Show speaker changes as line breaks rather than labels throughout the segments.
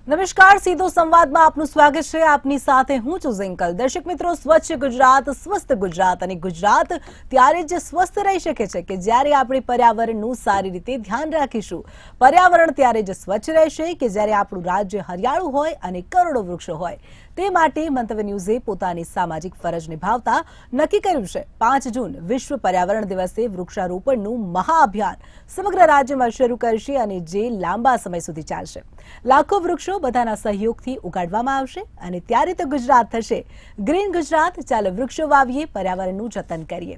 નમસ્કાર, સીધો સંવાદમાં આપનું સ્વાગત છે। આપની સાથે હું છું ઝિંકલ। દર્શક મિત્રો, સ્વચ્છ ગુજરાત, સ્વસ્થ ગુજરાત અને ગુજરાત ત્યારે જ સ્વસ્થ રહી શકે છે કે જ્યારે આપણે પર્યાવરણનું સારી રીતે ધ્યાન રાખીશું। પર્યાવરણ ત્યારે જ સ્વચ્છ રહેશે કે જ્યારે આપણું રાજ્ય હરિયાળું હોય અને કરોડો વૃક્ષો હોય। તે માટે મંતવ્ય ન્યૂઝે પોતાની સામાજિક ફરજ નિભાવતા નક્કી કર્યું છે 5 જૂન વિશ્વ પર્યાવરણ દિવસે વૃક્ષારોપણનું મહાઅભિયાન સમગ્ર રાજ્યમાં શરૂ કરશે અને જે લાંબા સમય સુધી ચાલશે। લાખો વૃક્ષો બધાના સહયોગથી ઉગાડવામાં આવશે અને ત્યારે તો ગુજરાત થશે ગ્રીન ગુજરાત। ચાલો વૃક્ષો વાવીએ, પર્યાવરણનું જતન કરીએ।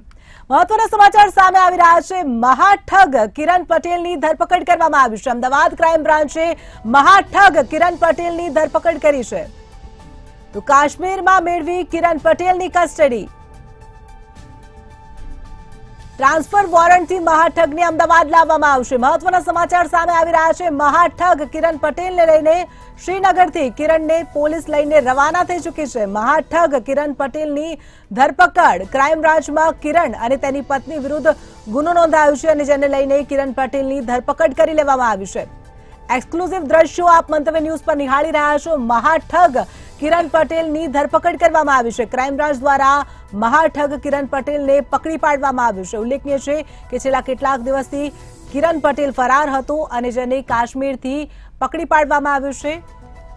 મહત્વના સમાચાર સામે આવી રહ્યા છે। મહાઠગ કિરણ પટેલની ધરપકડ કરવામાં આવી છે। અમદાવાદ ક્રાઇમ બ્રાન્ચે મહાઠગ કિરણ પટેલની ધરપકડ કરી છે। તો કાશ્મીરમાં મેળવી કિરણ પટેલની કસ્ટડી। ટ્રાન્સફર વોરંટથી મહાઠગને અમદાવાદ લાવવામાં આવશે। મહત્વના સમાચાર સામે આવી રહ્યા છે। મહાઠગ કિરણ પટેલને લઈને શ્રીનગરથી કિરણને પોલીસ લઈને રવાના થઈ ચૂકી છે। મહાઠગ કિરણ પટેલની ધરપકડ ક્રાઇમ બ્રાન્ચમાં કિરણ અને તેની પત્ની વિરુદ્ધ ગુનો નોંધાયો છે અને જેને લઈને કિરણ પટેલની ધરપકડ કરી લેવામાં આવી છે। એક્સક્લુઝિવ દ્રશ્યો આપ મંતવ્ય ન્યૂઝ પર નિહાળી રહ્યા છો। મહાઠગ કિરણ પટેલની ધરપકડ કરવામાં આવી છે। ક્રાઇમ બ્રાન્ચ દ્વારા મહાઠગ કિરણ પટેલને પકડી પાડવામાં આવ્યો છે। ઉલ્લેખનીય છે કે છેલ્લા કેટલાક દિવસથી કિરણ પટેલ ફરાર હતો અને જેને કાશ્મીરથી પકડી પાડવામાં આવ્યો છે।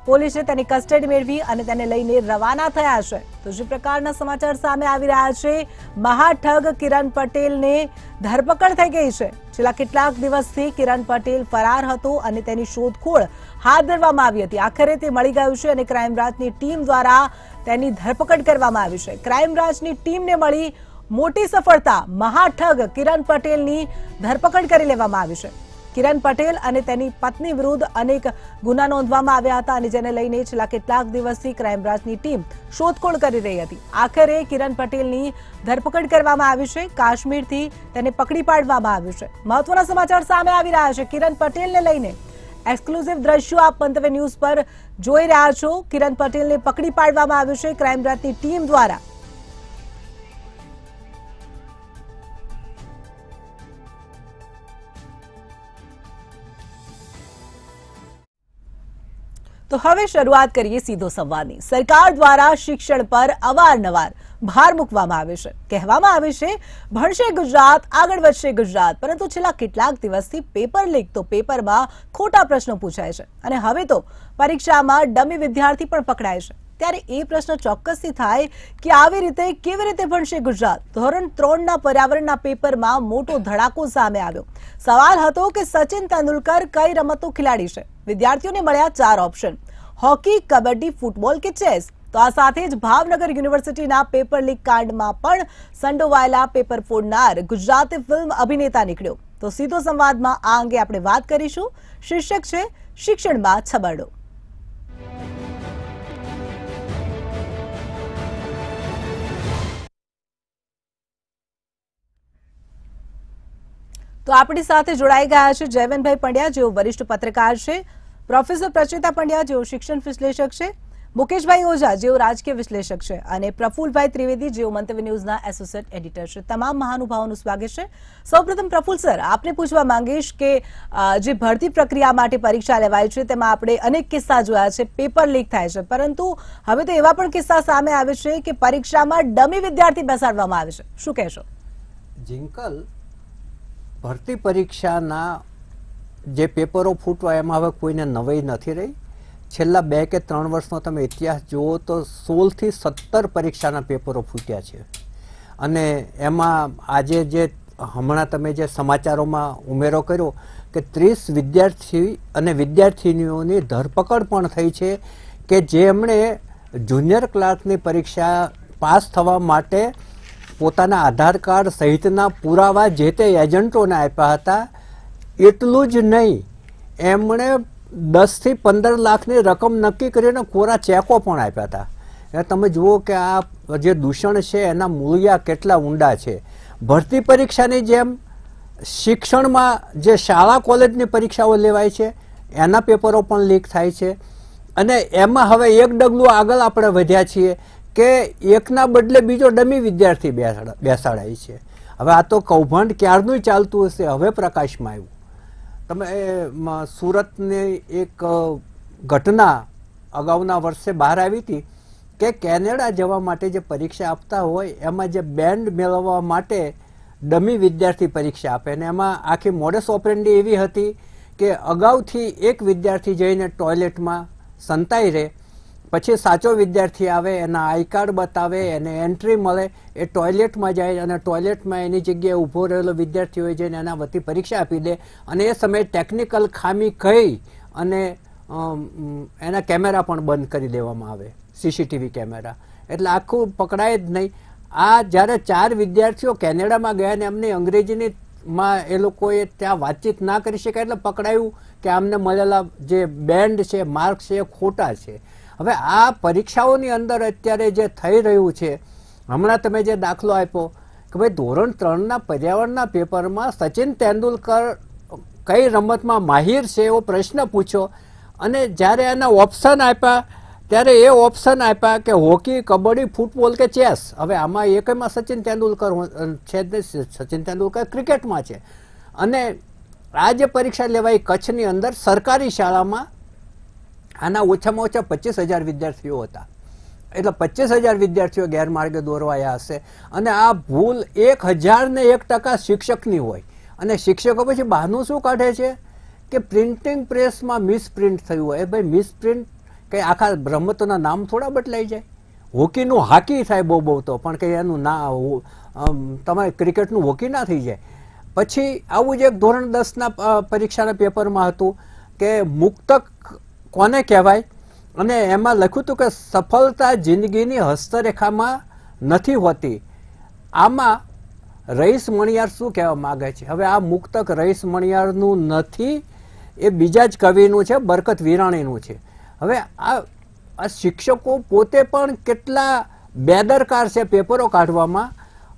પોલીસે તેની કસ્ટડી મેળવી અને તેને લઈને રવાના થયા છે। તો જે પ્રકારના સમાચાર સામે આવી રહ્યા છે, મહાઠગ કિરણ પટેલને ધરપકડ થઈ ગઈ છે। છેલ્લા કેટલાક દિવસથી કિરણ પટેલ ફરાર હતો અને તેની શોધખોળ હાથ ધરવામાં આવી હતી। આખરે તે મળી ગયું છે અને ક્રાઇમ બ્રાન્ચની ટીમ દ્વારા તેની ધરપકડ કરવામાં આવી છે। ક્રાઇમ બ્રાન્ચની ટીમને મળી મોટી સફળતા। મહાઠગ કિરણ પટેલની ધરપકડ કરી લેવામાં આવી છે। કિરણ પટેલ અને તેની પત્ની વિરુદ્ધ અનેક ગુના નોંધવામાં આવ્યા હતા અને જેને લઈને છેલ્લા કેટલાક દિવસથી ક્રાઇમ બ્રાન્ચની ટીમ શોધખોળ કરી રહી હતી। આખરે કિરણ પટેલની ધરપકડ કરવામાં આવી છે। કાશ્મીરથી તેને પકડી પાડવામાં આવ્યું છે। મહત્વના સમાચાર સામે આવી રહ્યા છે કિરણ પટેલને લઈને। એક્સક્લુઝિવ દ્રશ્યો આપ મંતવ્ય ન્યૂઝ પર જોઈ રહ્યા છો। કિરણ પટેલને પકડી પાડવામાં આવ્યું છે ક્રાઇમ બ્રાન્ચની ટીમ દ્વારા। તો હવે શરૂઆત કરીએ સીધો સંવાદની। સરકાર દ્વારા શિક્ષણ પર અવારનવાર ભાર મૂકવામાં આવે છે। કહેવામાં આવે છે ભણશે ગુજરાત, આગળ વધશે ગુજરાત, પરંતુ છેલ્લા કેટલાક દિવસથી પેપર લીક તો પેપરમાં ખોટા પ્રશ્નો પૂછાય છે અને હવે તો પરીક્ષામાં ડમી વિદ્યાર્થી પણ પકડાય છે। ત્યારે એ પ્રશ્ન ચોક્કસથી થાય કે આવી રીતે કેવી રીતે ભણશે ગુજરાત। ધોરણ 3ના પર્યાવરણના પેપરમાં મોટો ધડાકો સામે આવ્યો। સવાલ હતો કે સચિન તેંડુલકર કઈ રમતનો ખેલાડી છે। વિદ્યાર્થીઓને મળ્યા 4 ઓપ્શન: હોકી, કબડ્ડી, ફૂટબોલ કે ચેસ। તો આ સાથે જ ભાવનગર યુનિવર્સિટીના પેપર લીક કાંડમાં પણ સંડોવાયેલા પેપર ફોડનાર ગુજરાતી ફિલ્મ અભિનેતા નીકળ્યો। તો સીધો સંવાદમાં આ અંગે આપણે વાત કરીશું। શીર્ષક છે શિક્ષણમાં છબરડો। તો આપણી સાથે જોડાઈ ગયા છે જયવંતભાઈ પંડ્યા, જેઓ વરિષ્ઠ પત્રકાર છે, પ્રોફેસર પ્રચેતા પંડ્યા, જેઓ શિક્ષણ વિશ્લેષક છે, મુકેશભાઈ ઓઝા, જેઓ રાજકીય વિશ્લેષક છે, અને પ્રફુલભાઈ ત્રિવેદી, જેઓ મંતવ્ય ન્યૂઝના એસોસિએટ એડિટર છે। તમામ મહાનુભાવોનું સ્વાગત છે। સૌપ્રથમ પ્રફુલ સર, આપને પૂછવા માંગીશ કે જે ભરતી પ્રક્રિયા માટે પરીક્ષા લેવાય છે તેમાં આપણે અનેક કિસ્સા જોયા છે, પેપર લીક થાય છે, પરંતુ હવે તો એવા પણ કિસ્સા સામે આવે છે કે પરીક્ષામાં ડમી વિદ્યાર્થી બેસાડવામાં આવે છે। શું કહેશો?
જિંકલ, ભરતી પરીક્ષાના જે પેપરો ફૂટવા એમાં હવે કોઈને નવાઈ નથી રહી। છેલ્લા 2 કે 3 વર્ષનો તમે ઇતિહાસ જુઓ તો 16 થી 17 પરીક્ષાના પેપરો ફૂટ્યા છે અને એમાં આજે જે હમણાં તમે જે સમાચારોમાં ઉમેરો કર્યો કે 30 વિદ્યાર્થી અને વિદ્યાર્થીનીઓની ધરપકડ પણ થઈ છે કે જેમણે જુનિયર ક્લાર્કની પરીક્ષા પાસ થવા માટે પોતાના આધાર કાર્ડ સહિતના પુરાવા જે તે એજન્ટોને આપ્યા હતા। એટલું જ નહીં, એમણે 10 થી 15 લાખની રકમ નક્કી કરીને કોરા ચેકો પણ આપ્યા હતા। એટલે તમે જુઓ કે આ જે દૂષણ છે એના મૂળિયા કેટલા ઊંડા છે। ભરતી પરીક્ષાની જેમ શિક્ષણમાં જે શાળા કોલેજની પરીક્ષાઓ લેવાય છે એના પેપરો પણ લીક થાય છે અને એમાં હવે એક ડગલું આગળ આપણે વધ્યા છીએ કે એકના બદલે બીજો ડમી વિદ્યાર્થી બેસાડાય છે। હવે આ તો કૌભાંડ ક્યારનું ચાલતું હશે, હવે પ્રકાશમાં આવ્યું। તમે સુરતની એક ઘટના અગાઉના વર્ષે બહાર આવી હતી કે કેનેડા જવા માટે જે પરીક્ષા આપતા હોય એમાં જે બેન્ડ મેળવવા માટે ડમી વિદ્યાર્થી પરીક્ષા આપે અને એમાં આખી મોડસ ઓપરેન્ડી એવી હતી કે અગાઉથી એક વિદ્યાર્થી જઈને ટોયલેટમાં સંતાઈ રહે, પછી સાચો વિદ્યાર્થી આવે, એના આઈ કાર્ડ બતાવે, એને એન્ટ્રી મળે, એ ટોયલેટમાં જાય અને ટોયલેટમાં એની જગ્યાએ ઊભો રહેલો વિદ્યાર્થી હોય જઈને એના વતી પરીક્ષા આપી દે અને એ સમયે ટેકનિકલ ખામી કહી અને એના કેમેરા પણ બંધ કરી દેવામાં આવે, સીસીટીવી કેમેરા, એટલે આખું પકડાય જ નહીં. આ જ્યારે 4 વિદ્યાર્થીઓ કેનેડામાં ગયા ને એમની અંગ્રેજીની માં એ લોકોએ ત્યાં વાતચીત ના કરી શકાય એટલે પકડાયું કે આમને મળેલા જે બેન્ડ છે, માર્ક્સ છે, એ ખોટા છે. હવે આ પરીક્ષાઓની અંદર અત્યારે જે થઈ રહ્યું છે, હમણાં તમે જે દાખલો આપ્યો કે ભાઈ ધોરણ 3ના પર્યાવરણના પેપરમાં સચિન તેંડુલકર કઈ રમતમાં માહિર છે એવો પ્રશ્ન પૂછ્યો અને જ્યારે એના ઓપ્શન આપ્યા ત્યારે એ ઓપ્શન આપ્યા કે હોકી, કબડ્ડી, ફૂટબોલ કે ચેસ. હવે આમાં એકમાં સચિન તેંડુલકર છે જ નહીં, સચિન તેંડુલકર ક્રિકેટમાં છે. અને આ જે પરીક્ષા લેવાઈ કચ્છની અંદર સરકારી શાળામાં આના ઓછામાં ઓછા 25,000 વિદ્યાર્થીઓ હતા, એટલે 25,000 વિદ્યાર્થીઓ ગેરમાર્ગે દોરવાયા હશે. અને આ ભૂલ 1001% શિક્ષકની હોય અને શિક્ષકો પછી બહાનું શું કાઢે છે કે પ્રિન્ટિંગ પ્રેસમાં મિસપ્રિન્ટ થયું હોય. ભાઈ મિસપ્રિન્ટ કંઈ આખા રમતોના નામ થોડા બદલાઈ જાય. હોકીનું હાકી થાય બહુ તો, પણ કંઈ એનું તમારે ક્રિકેટનું હોકી ના થઈ જાય. પછી આવું જ એક ધોરણ 10ના પરીક્ષાના પેપરમાં હતું કે મુક્તક કોને કહેવાય અને એમાં લખ્યું હતું કે સફળતા જિંદગીની હસ્તરેખામાં નથી હોતી. આમાં રઈસ મણિયાર શું કહેવા માગે છે? હવે આ મુક્તક રઈસ મણિયારનું નથી, એ બીજા જ કવિનું છે, બરકત વિરાણીનું છે. હવે આ શિક્ષકો પોતે પણ કેટલા બેદરકાર છે પેપરો કાઢવામાં,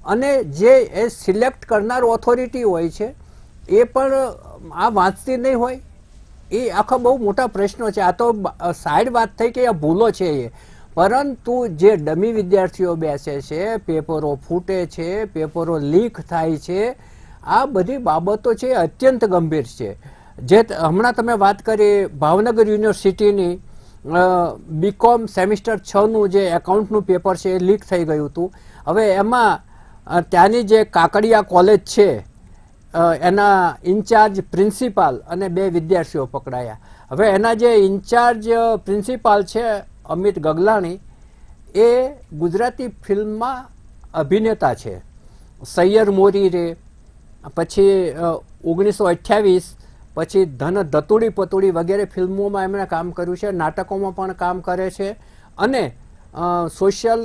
અને જે એ સિલેક્ટ કરનાર ઓથોરિટી હોય છે એ પણ આ વાંચતી નહીં હોય. એ આખા બહુ મોટા પ્રશ્નો છે. આ તો સાઈડ વાત થઈ કે આ ભૂલો છે એ, પરંતુ જે ડમી વિદ્યાર્થીઓ બેસે છે, પેપરો ફૂટે છે, પેપરો લીક થાય છે, આ બધી બાબતો છે અત્યંત ગંભીર છે. જે હમણાં તમે વાત કરી ભાવનગર યુનિવર્સિટીની બીકોમ સેમિસ્ટર 6નું જે એકાઉન્ટનું પેપર છે એ લીક થઈ ગયું હતું. હવે એમાં ત્યાંની જે કાકડિયા કોલેજ છે એના ઇન્ચાર્જ પ્રિન્સિપાલ અને 2 વિદ્યાર્થીઓ પકડાયા. હવે એના જે ઇન્ચાર્જ પ્રિન્સિપાલ છે અમિત ગગલાણી, એ ગુજરાતી ફિલ્મમાં અભિનેતા છે. સૈયર મોરી રે, પછી 1928, પછી ધન ધતુડી પતુડી વગેરે ફિલ્મોમાં એમણે કામ કર્યું છે, નાટકોમાં પણ કામ કરે છે અને સોશિયલ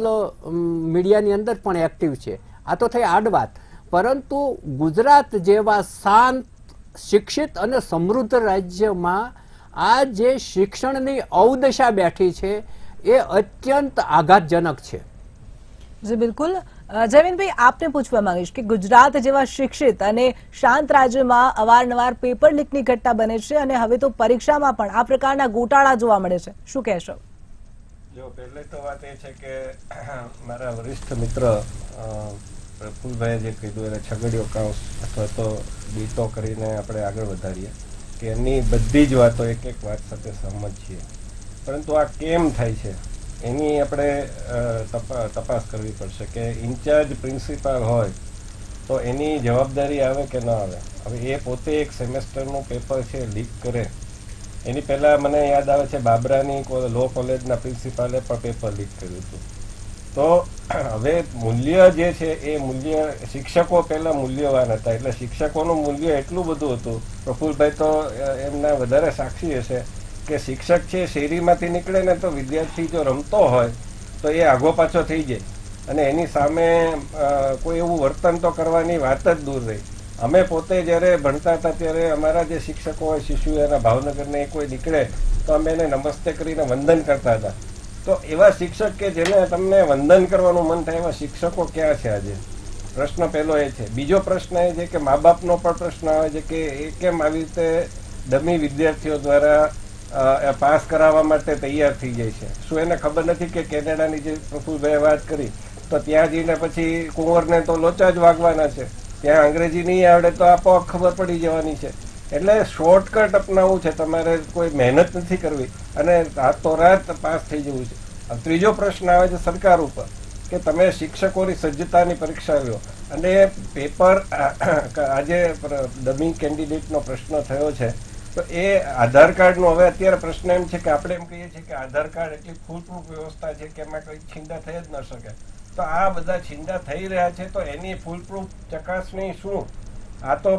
મીડિયાની અંદર પણ એક્ટિવ છે. આ તો થઈ આડ વાત, પરંતુ ગુજરાત જેવા શાંત, શિક્ષિત અને સમૃદ્ધ રાજ્યમાં આ જે શિક્ષણની અવદશા બેઠી છે એ અત્યંત આઘાતજનક છે.
જી બિલકુલ. જયવીનભાઈ, આપને પૂછવા માંગીશ કે ગુજરાત જેવા શિક્ષિત અને શાંત રાજ્યમાં અવારનવાર પેપર લીકની ઘટના બને છે અને હવે તો પરીક્ષામાં પણ આ પ્રકારના ગોટાળા જોવા મળે છે, શું કહેશો?
જો પહેલે તો વાત એ છે કે મારા વરિષ્ઠ મિત્ર પ્રફુલભાઈએ જે કીધું એને છગડીયો કાઉસ અથવા તો બીટો કરીને આપણે આગળ વધારીએ કે એમની બધી જ વાતો એક વાત સાથે સહમત છીએ, પરંતુ આ કેમ થાય છે એની આપણે તપાસ કરવી પડશે કે ઇન્ચાર્જ પ્રિન્સિપાલ હોય તો એની જવાબદારી આવે કે ન આવે. હવે એ પોતે એક સેમેસ્ટરનું પેપર છે લીક કરે, એની પહેલાં મને યાદ આવે છે બાબરાની લો કોલેજના પ્રિન્સિપાલે પણ પેપર લીક કર્યું હતું. તો હવે મૂલ્ય જે છે એ મૂલ્ય શિક્ષકો પહેલાં મૂલ્યવાન હતા, એટલે શિક્ષકોનું મૂલ્ય એટલું બધું હતું. પ્રફુલભાઈ તો એમના વધારે સાક્ષી હશે કે શિક્ષક છે શેરીમાંથી નીકળે ને તો વિદ્યાર્થી જો રમતો હોય તો એ આઘો પાછો થઈ જાય અને એની સામે કોઈ એવું વર્તન તો કરવાની વાત જ દૂર રહી. અમે પોતે જ્યારે ભણતા હતા ત્યારે અમારા જે શિક્ષકો હોય શિશુ એના ભાવનગરને કોઈ નીકળે તો અમે એને નમસ્તે કરીને વંદન કરતા હતા. તો એવા શિક્ષક કે જેને તમને વંદન કરવાનું મન થાય એવા શિક્ષકો ક્યાં છે આજે? પ્રશ્ન પહેલો એ છે. બીજો પ્રશ્ન એ છે કે મા બાપનો પણ પ્રશ્ન આવે છે કે એ કેમ આવી રીતે ડમી વિદ્યાર્થીઓ દ્વારા પાસ કરાવવા માટે તૈયાર થઈ જાય છે? શું એને ખબર નથી કે કેનેડાની જે પ્રફુલભાઈએ વાત કરી તો ત્યાં જઈને પછી કુંવરને તો લોચા જ વાગવાના છે, ત્યાં અંગ્રેજી નહીં આવડે તો આપોઆપ ખબર પડી જવાની છે. એટલે શોર્ટકટ અપનાવવું છે, તમારે કોઈ મહેનત નથી કરવી અને રાતોરાત પાસ થઈ જવું છે. ત્રીજો પ્રશ્ન આવે છે સરકાર ઉપર કે તમે શિક્ષકોની સજ્જતાની પરીક્ષા લ્યો અને પેપર આજે ડમી કેન્ડિડેટનો પ્રશ્ન થયો છે તો એ આધાર કાર્ડનો હવે અત્યારે પ્રશ્ન એમ છે કે આપણે એમ કહીએ છીએ કે આધાર કાર્ડ એટલી ફૂલપ્રૂફ વ્યવસ્થા છે કે એમાં કોઈ છીંડા થઈ જ ન શકે. તો આ બધા છીંડા થઈ રહ્યા છે તો એની ફૂલપ્રૂફ ચકાસણી શું? આ તો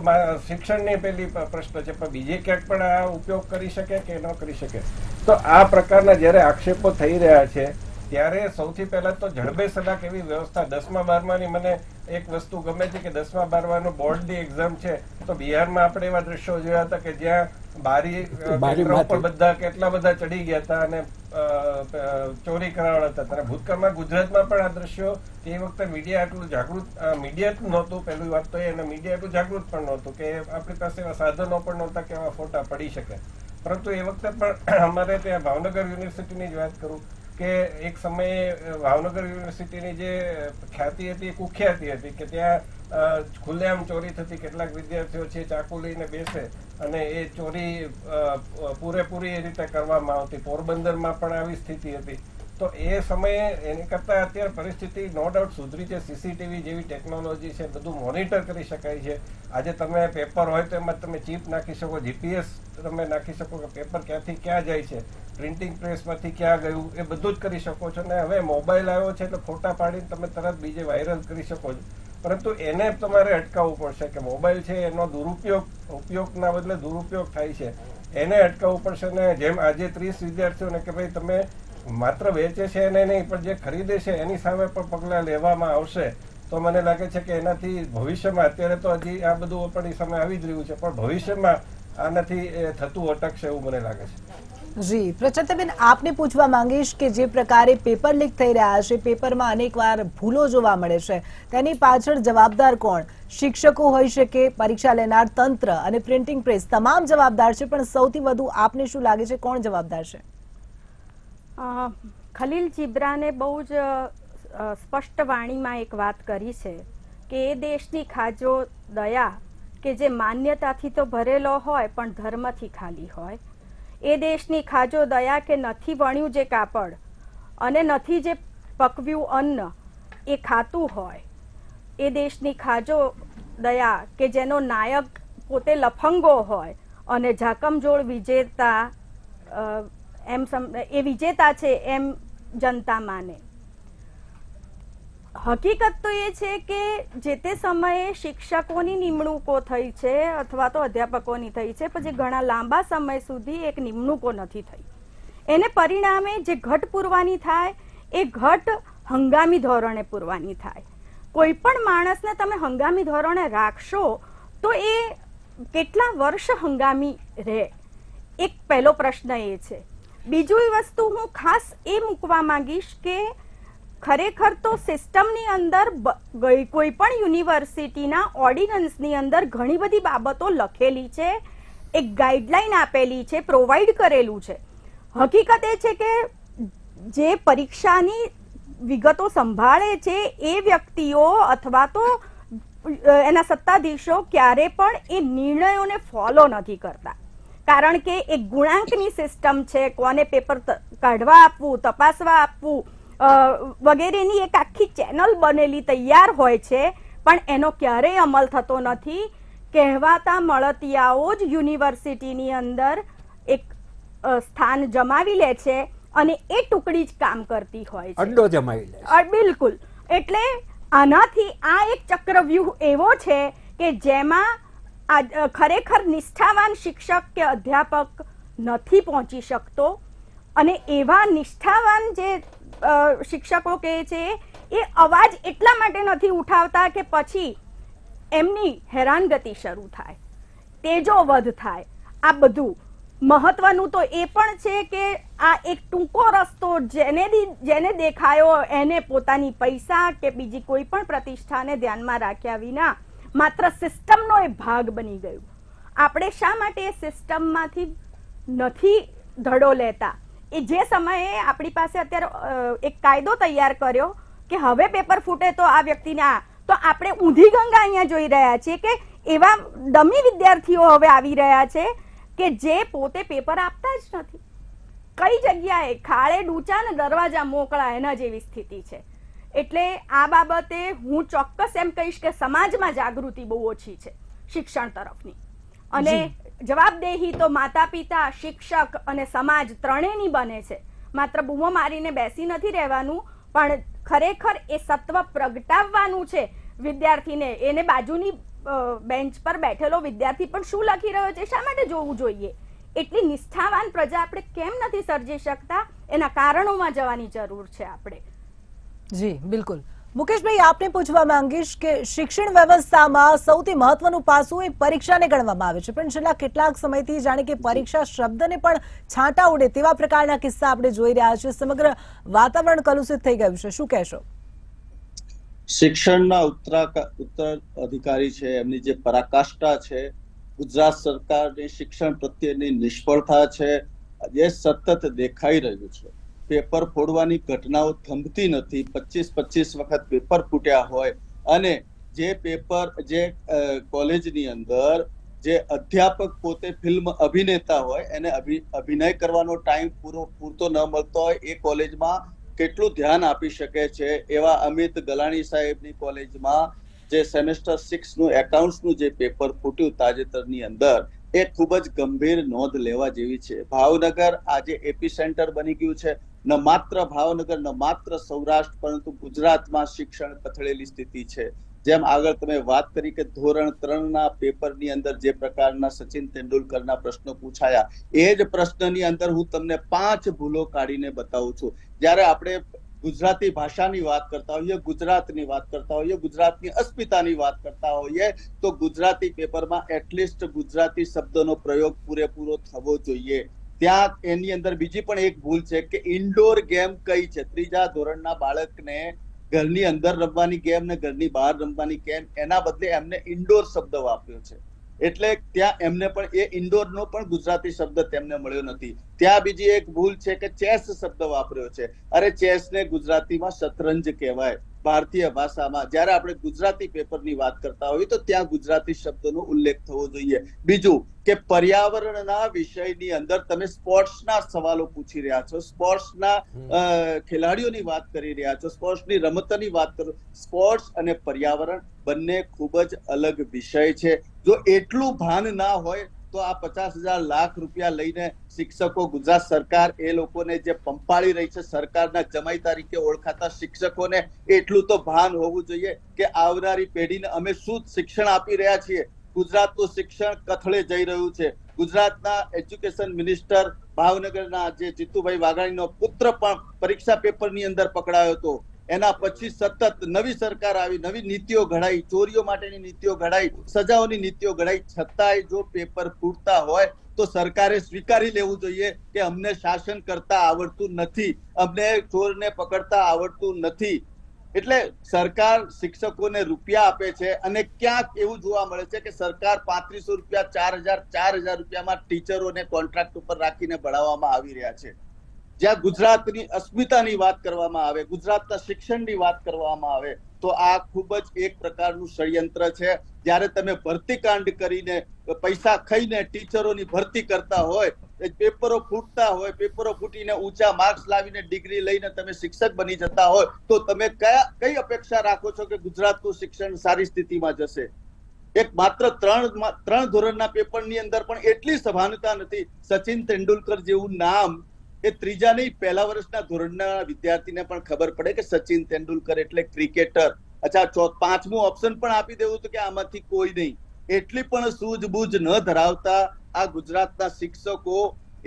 શિક્ષણની પેલી પ્રશ્ન છે, પણ બીજે ક્યાંક પણ આ ઉપયોગ કરી શકે કે ન કરી શકે? તો આ પ્રકારના જ્યારે આક્ષેપો થઈ રહ્યા છે ત્યારે સૌથી પહેલા તો જડબે સલાક એવી વ્યવસ્થા 10મા 12માની મને એક વસ્તુ ગમે છે કે 10મા 12માનું બોર્ડની એક્ઝામ છે તો બિહારમાં આપણે એવા દ્રશ્યો જોયા હતા કે જ્યાં બારી ઉપર બધા કેટલા બધા ચડી ગયા હતા અને ચોરી કરાવડા હતા. અને ભૂતકાળમાં ગુજરાતમાં પણ આ દ્રશ્યો તે વખતે મીડિયા એટલું જાગૃત મીડિયા નહોતું, પહેલી વાત તો એ, અને મીડિયા એટલું જાગૃત પણ નહોતું કે આપણી પાસે એવા સાધનો પણ નહોતા કે એવા ફોટા પડી શકે. પરંતુ એ વખતે પણ અમારે ત્યાં ભાવનગર યુનિવર્સિટીની જ વાત કરું કે એક સમયે ભાવનગર યુનિવર્સિટીની જે ખ્યાતિ હતી, કુખ્યાતિ હતી કે ત્યાં ખુલ્લેઆમ ચોરી થતી. કેટલાક વિદ્યાર્થીઓ છે ચાકુ લઈને બેસે અને એ ચોરી પૂરેપૂરી એ રીતે કરવામાં આવતી. પોરબંદરમાં પણ આવી સ્થિતિ હતી. તો એ સમયે એની કરતાં અત્યારે પરિસ્થિતિ નો ડાઉટ સુધરી છે. સીસીટીવી જેવી ટેકનોલોજી છે, બધું મોનિટર કરી શકાય છે. આજે તમે પેપર હોય તો એમાં તમે ચીપ નાખી શકો, જીપીએસ તમે નાખી શકો કે પેપર ક્યાંથી ક્યાં જાય છે, પ્રિન્ટિંગ પ્રેસમાંથી ક્યાં ગયું, એ બધું જ કરી શકો છો. અને હવે મોબાઈલ આવ્યો છે એટલે ફોટા પાડીને તમે તરત બીજે વાયરલ કરી શકો છો. પરંતુ એને તમારે અટકાવવું પડશે કે મોબાઈલ છે એનો ઉપયોગના બદલે દુરુપયોગ થાય છે, એને અટકાવવું પડશે. ને જેમ આજે 30 વિદ્યાર્થીઓને કે ભાઈ તમે માત્ર વેચે છે એને નહીં પણ જે ખરીદે છે એની સામે પણ પગલાં લેવામાં આવશે તો મને લાગે છે કે એનાથી ભવિષ્યમાં, અત્યારે તો હજી આ બધું આપણી સામે આવી જ રહ્યું છે પણ ભવિષ્યમાં આનાથી થતું અટકશે એવું મને લાગે છે.
જી પ્રચલિતાબેન, આપને પૂછવા માંગીશ કે જે પ્રકારે પેપર લીક થઈ રહ્યા છે, પેપરમાં અનેકવાર ભૂલો જોવા મળે છે, તેની પાછળ જવાબદાર કોણ? શિક્ષકો હોઈ શકે, પરીક્ષા લેનાર તંત્ર અને પ્રિન્ટિંગ પ્રેસ, તમામ જવાબદાર છે, પણ સૌથી વધુ આપને શું લાગે છે કોણ જવાબદાર છે?
ખલીલ જીબ્રાને બહુ જ સ્પષ્ટ વાણીમાં એક વાત કરી છે કે એ દેશની ખાજો દયા કે જે માન્યતાથી તો ભરેલો હોય પણ ધર્મથી ખાલી હોય, એ દેશની ખાજો દયા કે નથી વણ્યું જે કાપડ અને નથી જે પકવ્યું અન્ન એ ખાતું હોય, એ દેશની ખાજો દયા કે જેનો નાયક પોતે લફંગો હોય અને ઝાકમઝોળ વિજેતા એ વિજેતા છે એમ જનતા માને. હકીકત તો એ છે કે જે તે સમયે શિક્ષકોની નિમણૂકો થઈ છે અથવા તો અધ્યાપકોની થઈ છે, પછી ઘણા લાંબા સમય સુધી એક નિમણૂકો નથી થઈ. એને પરિણામે જે ઘટ પૂરવાની થાય એ ઘટ હંગામી ધોરણે પૂરવાની થાય. કોઈ પણ માણસને તમે હંગામી ધોરણે રાખશો તો એ કેટલા વર્ષ હંગામી રહે? એક પહેલો પ્રશ્ન એ છે. બીજું વસ્તુ હું ખાસ એ મૂકવા માંગીશ કે ખરેખર તો સિસ્ટમની અંદર કોઈ પણ યુનિવર્સિટીના ઓર્ડિનન્સની અંદર ઘણી બધી બાબતો લખેલી છે, એક ગાઈડલાઈન આપેલી છે, પ્રોવાઈડ કરેલું છે. હકીકત એ છે કે જે પરીક્ષાની વિગતો સંભાળે છે એ વ્યક્તિઓ અથવા તો એના સત્તાધીશો ક્યારે પણ એ નિર્ણયોને ફોલો નથી કરતા. કારણ કે એક ગુણાંકની સિસ્ટમ છે, કોને પેપર કાઢવા આપવું, તપાસવા આપવું વગેરેની એક આખી ચેનલ બનેલી તૈયાર હોય છે, પણ એનો ક્યારેય અમલ થતો નથી. કહેવાતા મળતિયાઓ જ યુનિવર્સિટીની અંદર એક સ્થાન જમાવી લે છે અને એ ટુકડી જ કામ કરતી હોય છે,
અડ્ડો જમાવી લે.
બિલકુલ. એટલે આનાથી આ એક ચક્રવ્યૂહ એવો છે કે જેમાં ખરેખર નિષ્ઠાવાન શિક્ષક કે અધ્યાપક નથી પહોંચી શકતો અને એવા નિષ્ઠાવાન જે શિક્ષકો કહે છે એ અવાજ એટલા માટે નથી ઉઠાવતા કે પછી એમની હેરાનગતિ શરૂ થાય, તેજો વધ થાય. આ બધું મહત્વનું તો એ પણ છે કે આ એક ટૂંકો રસ્તો જેને દેખાયો એને પોતાની પૈસા કે બીજી કોઈ પણ પ્રતિષ્ઠાને ધ્યાનમાં રાખ્યા વિના માત્ર સિસ્ટમનો એ ભાગ બની ગયું. આપણે શા માટે એ સિસ્ટમમાંથી નથી ધડો લેતા? એ જે સમયે આપણી પાસે અત્યારે એક કાયદો તૈયાર કર્યો કે હવે પેપર ફૂટે તો આ વ્યક્તિને આ, તો આપણે ઊંધી ગંગા અહીંયા જોઈ રહ્યા છીએ કે એવા ડમી વિદ્યાર્થીઓ હવે આવી રહ્યા છે કે જે પોતે પેપર આપતા જ નથી. કઈ જગ્યાએ ખાડે ડૂચા ને દરવાજા મોકળા એના જેવી સ્થિતિ છે. એટલે આ બાબતે હું ચોક્કસ એમ કહીશ કે સમાજમાં જાગૃતિ બહુ ઓછી છે શિક્ષણ તરફની, અને જવાબદેહી તો માતા પિતા, શિક્ષક અને સમાજ ત્રણેયની બને છે. માત્ર બૂમો મારીને બેસી નથી રહેવાનું, પણ ખરેખર એ સત્વ પ્રગટાવવાનું છે વિદ્યાર્થીને. એને બાજુની બેન્ચ પર બેઠેલો વિદ્યાર્થી પણ શું લખી રહ્યો છે શા માટે જોવું જોઈએ. એટલી નિષ્ઠાવાન પ્રજા આપણે કેમ નથી સર્જી શકતા, એના કારણોમાં જવાની જરૂર છે આપણે.
જી બિલકુલ. મુકેશભાઈ, આપને પૂછવા માંગીશ કે શિક્ષણ વ્યવસ્થામાં સૌથી મહત્વનું પાસું એ પરીક્ષાને ગણવામાં આવે છે, પણ છેલ્લા કેટલાક સમયથી જાણે કે પરીક્ષા શબ્દને પણ છાંટા ઉડે તેવા પ્રકારના કિસ્સા આપણે જોઈ રહ્યા છીએ. સમગ્ર વાતાવરણ કલુષિત થઈ ગયું છે, શું કહેશો?
શિક્ષણના ઉત્તરાધિકારી છે, એમની જે પરાકાષ્ઠા છે, ગુજરાત સરકારની શિક્ષણ પ્રત્યેની નિષ્ફળતા છે, જે સતત દેખાઈ રહ્યું છે. પેપર ફોડવાની ઘટનાઓ થંભતી નથી. 25 વખત પેપર ફૂટ્યા હોય, અને જે પેપર જે કોલેજની અંદર જે અધ્યાપક પોતે ફિલ્મ અભિનેતા હોય એને અભિનય કરવાનો ટાઈમ પૂરતો ન મળતો હોય, એ કોલેજમાં કેટલું ધ્યાન આપી શકે છે. એવા અમિત ગલાણી સાહેબની કોલેજમાં જે સેમેસ્ટર 6 નું એકાઉન્ટ્સનું જે પેપર ફૂટ્યું તાજેતરની અંદર, એ ખૂબ જ ગંભીર નોંધ લેવા જેવી છે. ભાવનગર આજે એપી સેન્ટર બની ગયું છે. ન માત્ર ભાવનગર, ન માત્ર સૌરાષ્ટ્ર, પરંતુ ગુજરાતમાં શિક્ષણ કથળેલી સ્થિતિ છે. જેમ આગળ તમે વાત કરી કે ધોરણ 3 ના પેપરની અંદર જે પ્રકારના સચિન તેંડુલકરના પ્રશ્નો પૂછાયા, એ જ પ્રશ્નની અંદર હું તમને 5 ભૂલો કાઢીને બતાવું છું. જ્યારે આપણે ગુજરાતી ભાષાની વાત કરતા હોઈએ, ગુજરાતની વાત કરતા હોઈએ, ગુજરાતની અસ્મિતાની વાત કરતા હોઈએ, તો ગુજરાતી પેપરમાં એટલીસ્ટ ગુજરાતી શબ્દનો પ્રયોગ પૂરેપૂરો થવો જોઈએ. ત્યાં એની અંદર બીજી પણ એક ભૂલ છે કે ઇન્ડોર ગેમ કઈ છે. 3જા ધોરણના બાળકને ઘરની અંદર રમવાની ગેમ ને ઘરની બહાર રમવાની ગેમ, એના બદલે એમને ઇન્ડોર શબ્દ વાપર્યો છે. એટલે ત્યાં એમને પણ એ ઇન્ડોરનો પણ ગુજરાતી શબ્દ તેમને મળ્યો નથી. ત્યાં બીજી એક ભૂલ છે કે ચેસ શબ્દ વાપર્યો છે. અરે ચેસને ગુજરાતીમાં શતરંજ કહેવાય ભારતીય ભાષામાં. જ્યારે આપણે ગુજરાતી પેપરની વાત કરતા હોઈએ તો ત્યાં ગુજરાતી શબ્દનો ઉલ્લેખ થવો જોઈએ. બીજું કે પર્યાવરણના વિષયની અંદર તમે સ્પોર્ટ્સના સવાલો પૂછી રહ્યા છો, સ્પોર્ટ્સના ખેલાડીઓની વાત કરી રહ્યા છો, સ્પોર્ટ્સની રમતની વાત કરો. સ્પોર્ટ્સ અને પર્યાવરણ બંને ખૂબ જ અલગ વિષય છે. જો એટલું ભાન ના હોય તો આ 50,000 લાખ રૂપિયા લઈને શિક્ષકો, ગુજરાત સરકાર એ લોકોને જે પંપાળી રહી છે, સરકારના જમાઈ તરીકે ઓળખાતા શિક્ષકોને એટલું તો ભાન હોવું જોઈએ કે આવનારી પેઢીને અમે શું શિક્ષણ આપી રહ્યા છીએ. ગુજરાતનું શિક્ષણ કથળે જઈ રહ્યું છે. ગુજરાતના એજ્યુકેશન મિનિસ્ટર ભાવનગરના જે જીતુભાઈ વાઘાણીનો પુત્ર પણ પરીક્ષા પેપરની અંદર પકડાયો હતો. એના પછી સતત નવી સરકાર આવી, નવી નીતિઓ ઘડાઈ, ચોરીઓ માટેની નીતિઓ ઘડાઈ, સજાઓની નીતિઓ ઘડાઈ, છતાંય જો પેપર ફૂટતા હોય તો સરકારે સ્વીકારી લેવું જોઈએ કે અમને શાસન કરતા આવડતું નથી, અમને ચોરને પકડતા આવડતું નથી. એટલે સરકાર શિક્ષકોને રૂપિયા આપે છે, અને ક્યાંક એવું જોવા મળે છે કે સરકાર 3500 રૂપિયા, 4000 રૂપિયામાં ટીચરોને કોન્ટ્રાક્ટ ઉપર રાખીને ભણાવવામાં આવી રહ્યા છે. જ્યાં ગુજરાતની અસ્મિતાની વાત કરવામાં આવે, ગુજરાતના શિક્ષણની વાત કરવામાં આવે, તો આ ખૂબ જ એક પ્રકારનું ષડયંત્ર છે. જ્યારે તમે ભરતીકાંડ કરીને પૈસા ખાઈને ટીચરોની ભરતી કરતા હોય, પેપરો ફૂટતા હોય, પેપરો ફૂટીને ઊંચા માર્ક્સ લાવીને ડિગ્રી લઈને તમે શિક્ષક બની જતા હોય, તો તમે કઈ અપેક્ષા રાખો છો કે ગુજરાતનું શિક્ષણ સારી સ્થિતિમાં જશે? એક માત્ર 3 ધોરણના પેપરની અંદર પણ એટલી સભાનતા નથી. સચિન તેંડુલકર જેવું નામ એ 3જા નહીં, 1લા વર્ષના ધોરણના વિદ્યાર્થીને પણ ખબર પડે કે સચિન તેંડુલકર એટલે ક્રિકેટર. અચ્છા, 5મું ઓપ્શન પણ આપી દેવું હતું કે આમાંથી કોઈ નહીં. એટલી પણ સૂઝબૂઝ ન ધરાવતા આ ગુજરાતના શિક્ષકો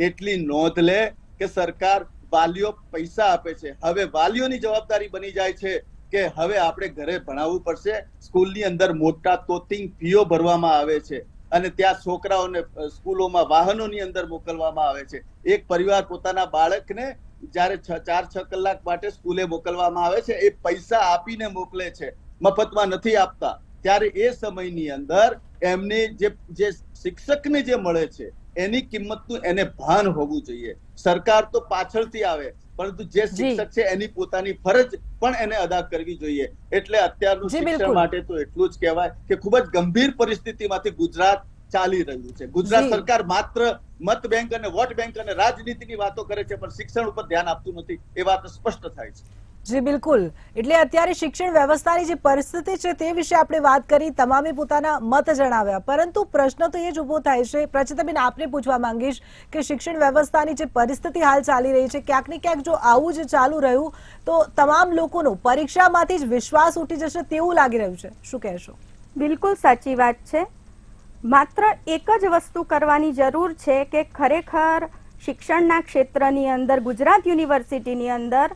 એટલી નોંધ લે કે સરકાર, વાલીઓ પૈસા આપે છે, હવે વાલીઓની જવાબદારી બની જાય છે કે હવે આપણે ઘરે ભણાવવું પડશે. સ્કૂલની અંદર મોટા તોતિંગ ફીઓ ભરવામાં આવે છે, અને ત્યાં છોકરાઓને સ્કૂલોમાં વાહનોની અંદર મોકલવામાં આવે છે. એક પરિવાર પોતાના બાળકને જ્યારે 4-6 કલાક માટે સ્કૂલે મોકલવામાં આવે છે, એ પૈસા આપીને મોકલે છે, મફતમાં નથી આપતા. ત્યારે એ સમયની અંદર એમને જે શિક્ષકને જે મળે છે એની કિંમતનું એને ભાન હોવું જોઈએ. સરકાર તો પાછળથી આવે, પરંતુ જે શિક્ષક છે એની પોતાની ફરજ પણ એને અદા કરવી જોઈએ. એટલે અત્યારનું શિક્ષણ માટે તો એટલું જ કહેવાય કે ખૂબ જ ગંભીર પરિસ્થિતિમાંથી ગુજરાત ચાલી રહ્યું છે. ગુજરાત સરકાર માત્ર મત બેંક અને વોટ બેંક અને રાજનીતિની વાતો કરે છે, પણ શિક્ષણ ઉપર ધ્યાન આપતું નથી, એ વાત સ્પષ્ટ થાય છે.
જી બિલકુલ. એટલે અત્યારે શિક્ષણ વ્યવસ્થાની જે પરિસ્થિતિ છે તે વિશે આપણે વાત કરી, તમામે પોતાના મત જણાવ્યા, પરંતુ પ્રશ્ન તો એ જ ઉભો થાય છે. પ્રચિતાબેન, આપને પૂછવા માંગીશ કે શિક્ષણ વ્યવસ્થાની જે પરિસ્થિતિ હાલ ચાલી રહી છે, ક્યાંક ને ક્યાંક જો આવું જ ચાલુ રહ્યું તો તમામ લોકોનો પરીક્ષામાંથી જ વિશ્વાસ ઉઠી જશે તેવું લાગી રહ્યું છે. શું કહેશો?
બિલકુલ સાચી વાત છે. માત્ર એક જ વસ્તુ કરવાની જરૂર છે કે ખરેખર શિક્ષણના ક્ષેત્રની અંદર ગુજરાત યુનિવર્સિટીની અંદર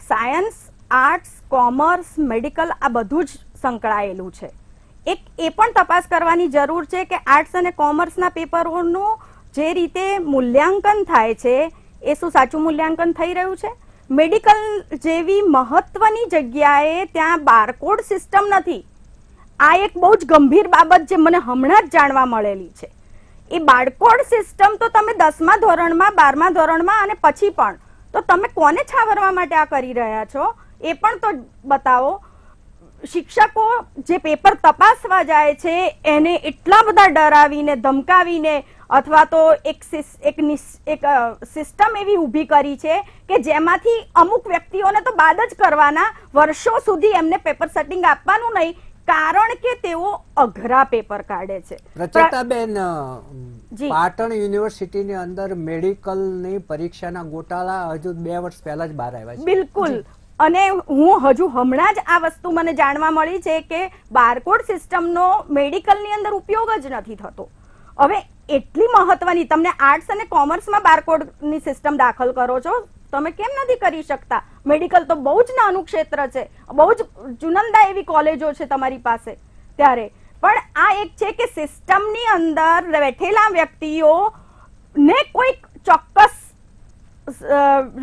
સાયન્સ, આર્ટ્સ, કોમર્સ, મેડિકલ આ બધું જ સંકળાયેલું છે. એક એ પણ તપાસ કરવાની જરૂર છે કે આર્ટ્સ અને કોમર્સના પેપરોનું જે રીતે મૂલ્યાંકન થાય છે એ શું સાચું મૂલ્યાંકન થઈ રહ્યું છે? મેડિકલ જેવી મહત્વની જગ્યાએ ત્યાં બારકોડ સિસ્ટમ નથી. આ એક બહુ જ ગંભીર બાબત જે મને હમણાં જ જાણવા મળેલી છે. એ બારકોડ સિસ્ટમ તો તમે 10મા ધોરણમાં, 12મા ધોરણમાં અને પછી પણ, તો તમે કોને છાવરવા માટે આ કરી રહ્યા છો એ પણ તો બતાવો. શિક્ષકો જે પેપર તપાસવા જાય છે એને એટલા બધા ડરાવીને, ધમકાવીને અથવા તો એક સિસ્ટમ એવી ઊભી કરી છે કે જેમાંથી અમુક વ્યક્તિઓને તો બાદ જ કરવાના, વર્ષો સુધી એમને પેપર સેટિંગ આપવાનું નહીં, કારણ કે તેઓ અઘરા પેપર કાઢે છે.
પ્રચિતાબેન, પાટણ યુનિવર્સિટીની અંદર મેડિકલની પરીક્ષાના ગોટાળા હજુ 2 વર્ષ પહેલા જ બહાર આવ્યા છે.
બિલકુલ. અને હું હજુ હમણાં જ આ વસ્તુ મને જાણવા મળી છે કે બારકોડ સિસ્ટમનો મેડિકલની અંદર ઉપયોગ જ નથી થતો. હવે એટલી મહત્વની, તમને આર્ટ્સ અને કોમર્સમાં બારકોડની સિસ્ટમ દાખલ કરો છો, તમે કેમ નથી કરી શકતા? મેડિકલ તો બહુ જ નાનું ક્ષેત્ર છે, બહુ જ ચુનંદા એવી કોલેજો છે તમારી પાસે. ત્યારે પણ આ એક છે કે સિસ્ટમની અંદર બેઠેલા વ્યક્તિઓને કોઈક ચોક્કસ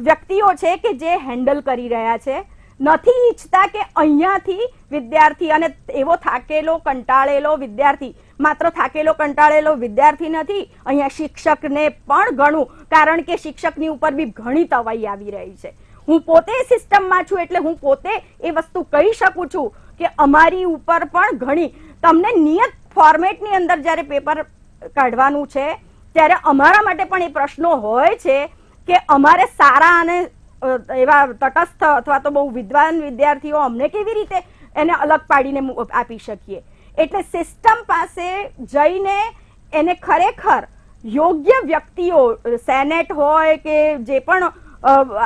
વ્યક્તિઓ છે કે જે હેન્ડલ કરી રહ્યા છે, નથી ઈચ્છતા કે અહીંયાથી વિદ્યાર્થી, અને એવો થાકેલો કંટાળેલો વિદ્યાર્થી, માત્ર થાકેલો કંટાળેલો વિદ્યાર્થી નથી, અહીંયા શિક્ષકને પણ ઘણું, કારણ કે શિક્ષકની ઉપર બી ઘણી તવાઈ આવી રહી છે. હું પોતે સિસ્ટમમાં છું એટલે હું પોતે એ વસ્તુ કહી શકું છું કે અમારી ઉપર પણ ઘણી, તમને નિયત ફોર્મેટની અંદર જ્યારે પેપર કાઢવાનું છે ત્યારે અમારા માટે પણ એ પ્રશ્નો હોય છે કે અમારે સારા અને એવા તટસ્થ અથવા તો બહુ વિદ્વાન વિદ્યાર્થીઓ અમને કેવી રીતે એને અલગ પાડીને આપી શકીએ. એટલે સિસ્ટમ પાસે જઈને એને ખરેખર યોગ્ય વ્યક્તિઓ, સેનેટ હોય કે જે પણ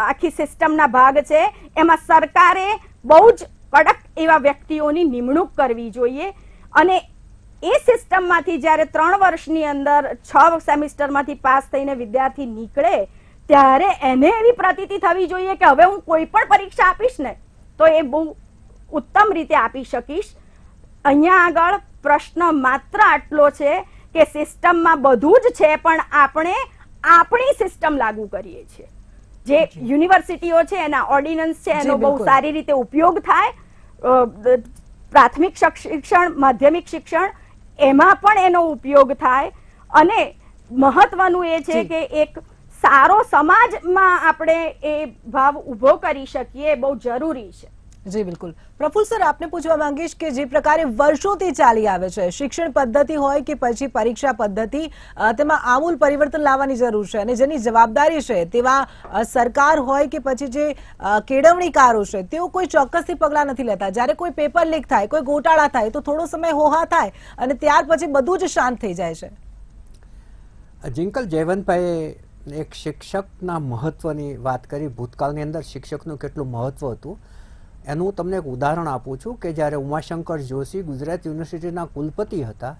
આખી સિસ્ટમના ભાગ છે, એમાં સરકારે બહુ જ કડક એવા વ્યક્તિઓની નિમણૂક કરવી જોઈએ. અને એ સિસ્ટમમાંથી જ્યારે 3 વર્ષની અંદર 6 સેમિસ્ટરમાંથી પાસ થઈને વિદ્યાર્થી નીકળે ત્યારે એને એવી પ્રતીતિ થવી જોઈએ કે હવે હું કોઈ પણ પરીક્ષા આપીશ ને તો એ બહુ ઉત્તમ રીતે આપી શકીશ. અહીંયા આગળ પ્રશ્ન માત્ર આટલો છે કે સિસ્ટમમાં બધું જ છે, પણ આપણે આપણી સિસ્ટમ લાગુ કરીએ છીએ. જે યુનિવર્સિટીઓ છે એના ઓર્ડિનન્સ છે એનો બહુ સારી રીતે ઉપયોગ થાય. પ્રાથમિક શિક્ષણ, માધ્યમિક શિક્ષણ એમાં પણ એનો ઉપયોગ થાય. અને મહત્વનું એ છે કે એક સારો સમાજમાં આપણે એ ભાવ ઉભો કરી શકીએ, બહુ જરૂરી છે.
જી બિલકુલ. પ્રફુલ્લ સર, આપને પૂછવા માંગીશ કે જે પ્રકારે વર્ષોથી ચાલી આવે છે શિક્ષણ પદ્ધતિ હોય કે પછી પરીક્ષા પદ્ધતિ, તેમાં આમૂલ પરિવર્તન લાવવાની જરૂર છે, અને જેની જવાબદારી છે તેવા સરકાર હોય કે પછી જે કેળવણીકારો છે તેઓ કોઈ ચોક્કસથી પગલાં નથી લેતા. જ્યારે કોઈ પેપર લીક થાય, કોઈ ગોટાળા થાય તો થોડો સમય હોહા થાય અને ત્યાર પછી બધું જ શાંત થઈ જાય છે.
જિંકલ, જયવંતભાઈએ એક શિક્ષકના મહત્વની વાત કરી. ભૂતકાળની અંદર શિક્ષકનું કેટલું મહત્વ હતું એનું તમને એક ઉદાહરણ આપું છું કે જ્યારે ઉમાશંકર જોશી ગુજરાત યુનિવર્સિટીના કુલપતિ હતા,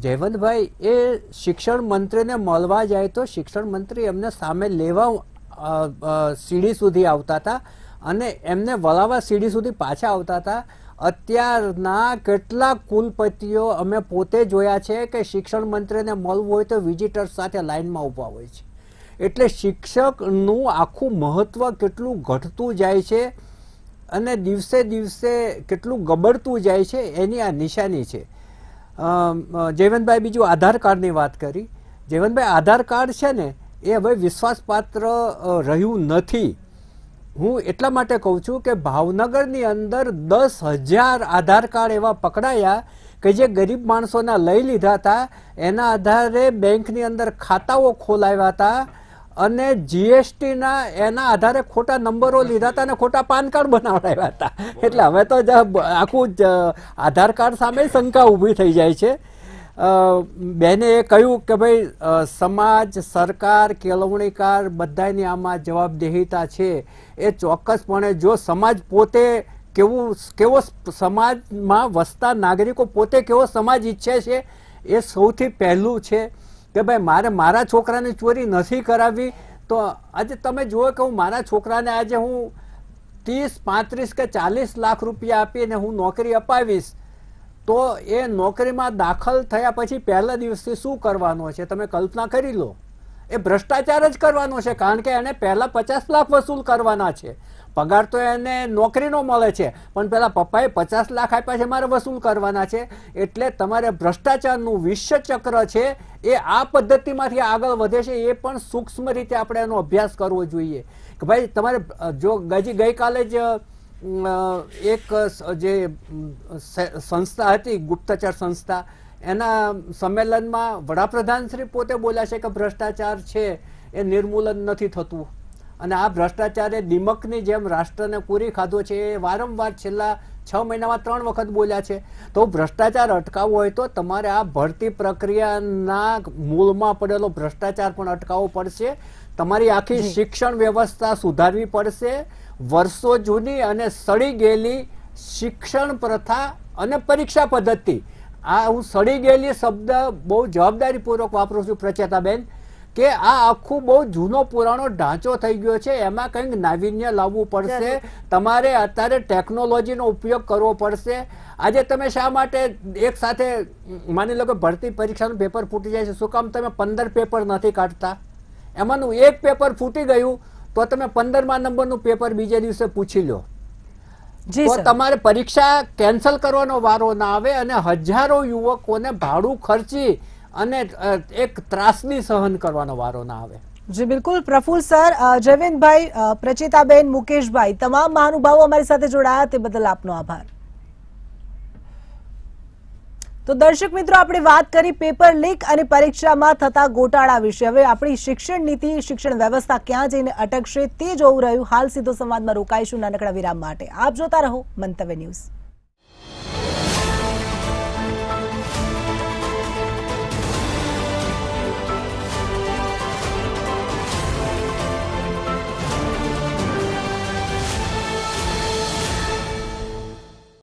જયવંતભાઈ એ શિક્ષણ મંત્રીને મળવા જાય તો શિક્ષણ મંત્રી એમને સામે લેવા સીડી સુધી આવતા હતા અને એમને વળાવવા સીડી સુધી પાછા આવતા હતા. અત્યારના કેટલાક કુલપતિઓ અમે પોતે જોયા છે કે શિક્ષણ મંત્રીને મળવું હોય તો વિઝિટર્સ સાથે લાઇનમાં ઊભા હોય છે. એટલે શિક્ષકનું આખું મહત્વ કેટલું ઘટતું જાય છે અને દિવસે દિવસે કેટલું ગબડતું જાય છે એની આ નિશાની છે. જયવંતભાઈ બીજું આધાર કાર્ડની વાત કરી જીવનભાઈ, આધાર કાર્ડ છે ને એ હવે વિશ્વાસપાત્ર રહ્યું નથી. હું એટલા માટે કહું છું કે ભાવનગરની અંદર 10,000 આધાર કાર્ડ એવા પકડાયા કે જે ગરીબ માણસોના લઈ લીધા હતા. એના આધારે બેંકની અંદર ખાતાઓ ખોલાવ્યા હતા અને જીએસટીના એના આધારે ખોટા નંબરો લીધા હતા અને ખોટા પાન કાર્ડ બનાવડાવ્યા હતા. એટલે હવે તો આખું આધાર કાર્ડ સામે શંકા ઊભી થઈ જાય છે. બેને એ કહ્યું કે ભાઈ સમાજ, સરકાર, કેળવણીકાર બધાની આમાં જવાબદેહીતા છે. એ ચોક્કસપણે જો સમાજ પોતે કેવો સમાજમાં વસતા નાગરિકો પોતે કેવો સમાજ ઈચ્છે છે એ સૌથી પહેલું છે કે ભાઈ મારે મારા છોકરાની ચોરી નથી કરાવવી. તો આજે તમે જુઓ કે હું મારા છોકરાને આજે હું 30, 35 કે 40 લાખ રૂપિયા આપીને હું નોકરી અપાવીશ તો એ નોકરીમાં દાખલ થયા પછી પહેલા દિવસથી શું કરવાનો છે તમે કલ્પના કરી લો. એ ભ્રષ્ટાચાર જ કરવાનો છે, કારણ કે એને પહેલા 50 લાખ વસૂલ કરવાના છે. પગાર તો એને નોકરીનો મળે છે, પણ પેલા પપ્પાએ 50 લાખ આપ્યા છે, મારે વસૂલ કરવાના છે. એટલે તમારે ભ્રષ્ટાચારનું વિશ્વ ચક્ર છે એ આ પદ્ધતિમાંથી આગળ વધે છે. એ પણ સૂક્ષ્મ રીતે આપણે એનો અભ્યાસ કરવો જોઈએ કે ભાઈ તમારે જો ગઈકાલે જ એક જે સંસ્થા હતી ગુપ્તચર સંસ્થા, એના સંમેલનમાં વડાપ્રધાન શ્રી પોતે બોલ્યા છે કે ભ્રષ્ટાચાર છે એ નિર્મૂલન નથી થતું અને આ ભ્રષ્ટાચારે દિમકની જેમ રાષ્ટ્રને પૂરી ખાધો છે. એ વારંવાર છેલ્લા 6 મહિનામાં 3 વખત બોલ્યા છે. તો ભ્રષ્ટાચાર અટકાવવો હોય તો તમારે આ ભરતી પ્રક્રિયાના મૂળમાં પડેલો ભ્રષ્ટાચાર પણ અટકાવવો પડશે. તમારી આખી શિક્ષણ વ્યવસ્થા સુધારવી પડશે. વર્ષો જૂની અને સડી ગયેલી શિક્ષણ પ્રથા અને પરીક્ષા પદ્ધતિ, આ હું સડી ગયેલી શબ્દ બહુ જવાબદારીપૂર્વક વાપરું છું પ્રચેતાબેન, કે આ આખું બહુ જૂનો પુરાણો ઢાંચો થઈ ગયો છે. એમાં કંઈક નાવીન્ય લાવવું પડશે. તમારે અત્યારે ટેકનોલોજીનો ઉપયોગ કરવો પડશે. આજે તમે શા માટે એક સાથે માની લો કે ભરતી પરીક્ષાનું પેપર ફૂટી જાય છે, શું કામ તમે 15 પેપર નથી કાઢતા? એમાંનું એક પેપર ફૂટી ગયું તો તમે 15મા નંબરનું પેપર બીજે દિવસે પૂછી લો તો તમારે પરીક્ષા કેન્સલ કરવાનો વારો ના આવે અને હજારો યુવકોને ભાડું ખર્ચી અને એક ત્રાસદી સહન કરવાનો વારો ના આવે.
જી બિલકુલ પ્રફુલ્લ સર, જયવિનભાઈ, પ્રચિતાબેન, મુકેશભાઈ, તમામ મહાનુભાવો અમારી સાથે જોડાયા તે બદલ આપનો આભાર. તો દર્શક મિત્રો, આપણે વાત કરી પેપર લીક અને પરીક્ષામાં થતા ગોટાળા વિશે. હવે આપણી શિક્ષણ નીતિ, શિક્ષણ વ્યવસ્થા ક્યાં જઈને અટકશે તે જોવું રહ્યું. હાલ સીધો સંવાદમાં રોકાઈશું નાનકડા વિરામ માટે. આપ જોતા રહો મંતવ્ય ન્યૂઝ.